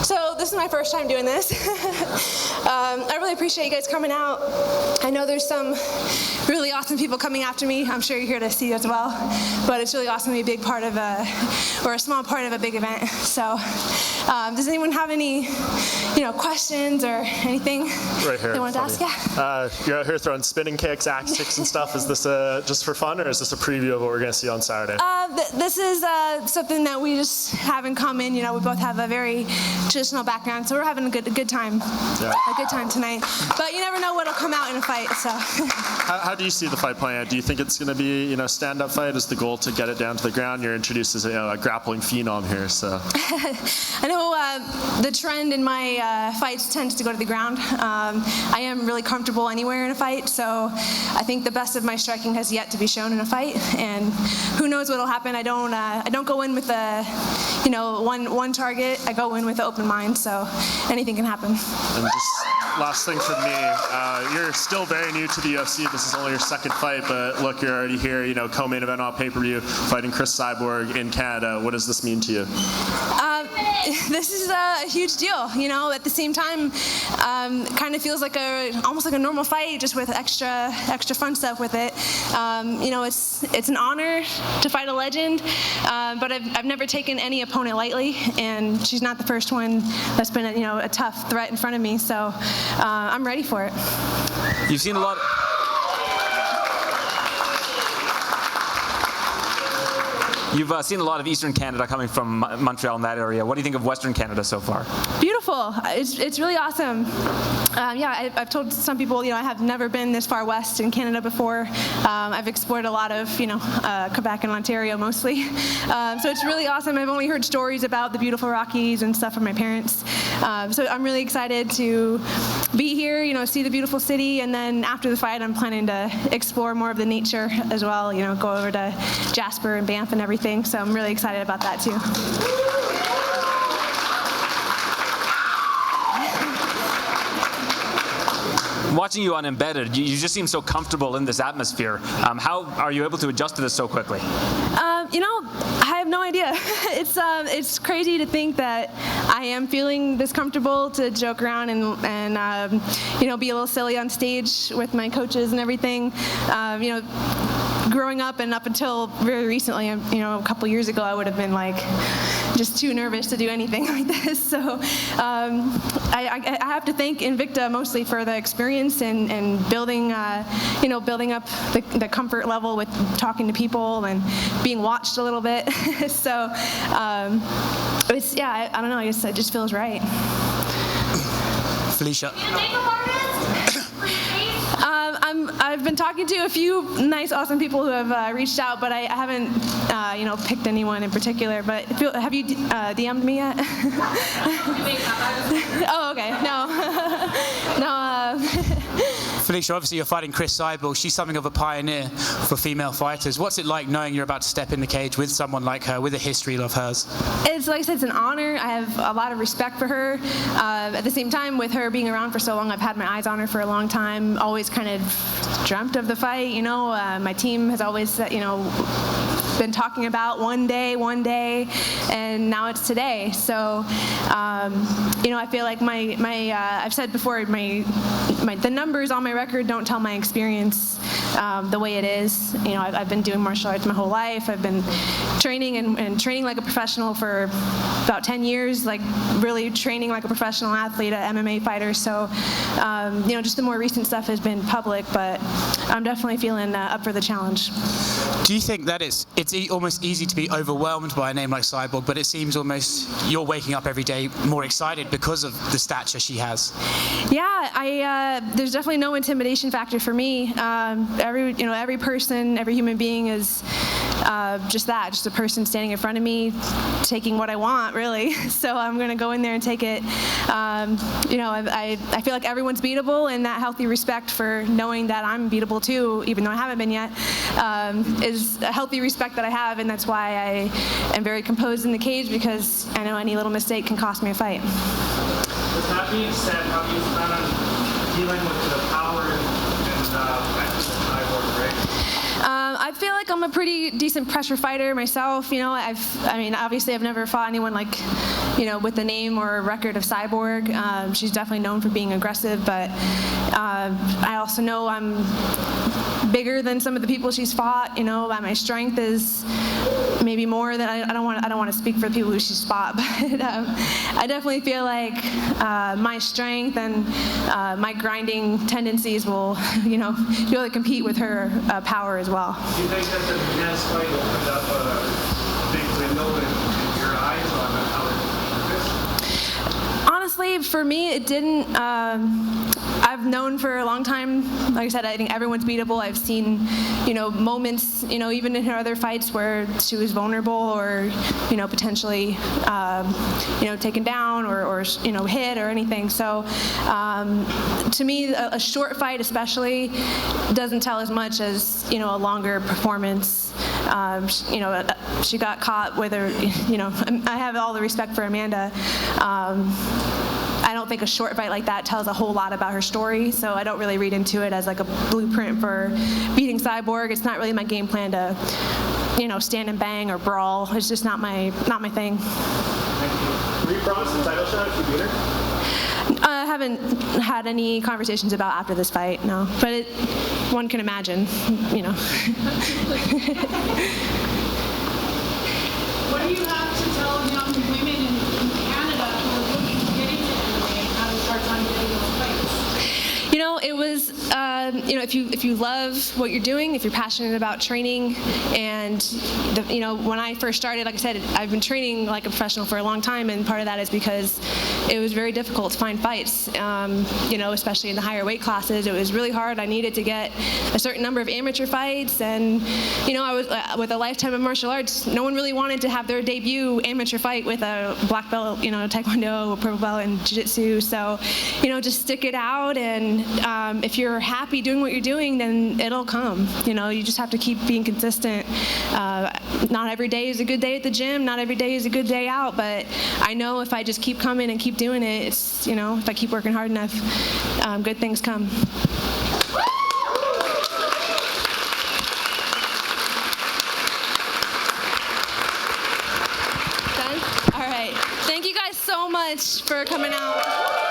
So this is my first time doing this. I really appreciate you guys coming out. I know there's some really awesome people coming after me. I'm sure you're here to see as well. But it's really awesome to be a big part of a small part of a big event. So does anyone have any questions or anything right here, they wanted to ask? Yeah. You're out here throwing spinning kicks, axe kicks and stuff. Is this just for fun, or is this a preview of what we're going to see on Saturday? This is something that we just have in common. We both have a very traditional background, so we're having a good time. Yeah. A good time tonight. But you never know what'll come out in a fight. So. How do you see the fight playing out? Do you think it's going to be stand-up fight? Is the goal to get it down to the ground? You're introduced as a grappling phenom here, so. I know the trend in my fights tends to go to the ground. I am really comfortable anywhere in a fight, so I think the best of my striking has yet to be shown in a fight, and who knows what'll happen. I don't go in with one target. I go in with an open mind, so anything can happen. And just last thing from me, you're still very new to the UFC. This is only your second fight, but look, you're already here. Co-main event on pay-per-view, fighting Cris Cyborg in Canada. What does this mean to you? This is a huge deal. At the same time, kind of feels like almost like a normal fight, just with extra fun stuff with it. It's an honor to fight a legend, but I've never taken any opponent lightly, and she's not the first one that's been a tough threat in front of me. So I'm ready for it. You've seen a lot. You've seen a lot of Eastern Canada coming from Montreal and that area. What do you think of Western Canada so far? Beautiful. It's really awesome. I've told some people, I have never been this far west in Canada before. I've explored a lot of, Quebec and Ontario mostly. So it's really awesome. I've only heard stories about the beautiful Rockies and stuff from my parents. So I'm really excited to be here, see the beautiful city, and then after the fight, I'm planning to explore more of the nature as well, go over to Jasper and Banff and everything. So I'm really excited about that too. Watching you on Embedded, you just seem so comfortable in this atmosphere. How are you able to adjust to this so quickly? I have no idea. It's crazy to think that I am feeling this comfortable to joke around and be a little silly on stage with my coaches and everything. Growing up and up until very recently, a couple years ago, I would have been just too nervous to do anything like this. So I have to thank Invicta mostly for the experience and building, building up the comfort level with talking to people and being watched a little bit. So I don't know. I guess it just feels right. Felicia. I've been talking to a few nice, awesome people who have reached out, but I haven't, picked anyone in particular. But have you DM'd me yet? Oh, okay. No. Felicia, obviously you're fighting Cris Cyborg. She's something of a pioneer for female fighters. What's it like knowing you're about to step in the cage with someone like her, with a history of hers? It's like I said, it's an honor. I have a lot of respect for her. At the same time, with her being around for so long, I've had my eyes on her for a long time. Always kind of dreamt of the fight. My team has always, been talking about one day, and now it's today. So, I feel like I've said before, the numbers on my record don't tell my experience the way it is. I've been doing martial arts my whole life. I've been training and training like a professional for about 10 years, really training like a professional athlete, an MMA fighter. So, just the more recent stuff has been public, but I'm definitely feeling up for the challenge. Do you think that it's almost easy to be overwhelmed by a name like Cyborg, but it seems almost you're waking up every day more excited because of the stature she has? Yeah, there's definitely no intimidation factor for me. Every person, every human being is just a person standing in front of me, taking what I want, really. So I'm going to go in there and take it. I feel like everyone's beatable, and that healthy respect for knowing that I'm beatable too, even though I haven't been yet, is a healthy respect that I have, and that's why I am very composed in the cage, because I know any little mistake can cost me a fight. With that being said, how do you plan on dealing with the power and practice of Cyborg, right? I feel like I'm a pretty decent pressure fighter myself. You know, obviously I've never fought anyone like, with the name or record of Cyborg. She's definitely known for being aggressive, but I also know I'm bigger than some of the people she's fought. My strength is maybe more than I don't want to speak for the people who she's fought, but I definitely feel like my strength and my grinding tendencies will, be able to compete with her power as well. Do you think that the Nance fight opened up a big window in your eyes on how it? Honestly, for me, it didn't. I've known for a long time, like I said, I think everyone's beatable. I've seen, moments, even in her other fights where she was vulnerable or, potentially, taken down or hit or anything. So to me, a short fight especially doesn't tell as much as, a longer performance. She got caught with her, I have all the respect for Amanda. I don't think a short fight like that tells a whole lot about her story, so I don't really read into it as like a blueprint for beating Cyborg. It's not really my game plan to, stand and bang or brawl. It's just not my thing. Were you promised the title shot if you beat her? I haven't had any conversations about after this fight, no. But one can imagine, What do you have to tell young women in Canada who are looking to get into MMA and how to start on getting those fights? It was, if you love what you're doing, if you're passionate about training, and, when I first started, like I said, I've been training like a professional for a long time, and part of that is because it was very difficult to find fights, especially in the higher weight classes. It was really hard. I needed to get a certain number of amateur fights, and, I was, with a lifetime of martial arts, no one really wanted to have their debut amateur fight with a black belt, taekwondo, a purple belt in jiu-jitsu. So, just stick it out, and if you're happy doing what you're doing, then it'll come. You just have to keep being consistent. Not every day is a good day at the gym. Not every day is a good day out. But I know if I just keep coming and keep doing it, it's, if I keep working hard enough, good things come. Done? All right. Thank you guys so much for coming out.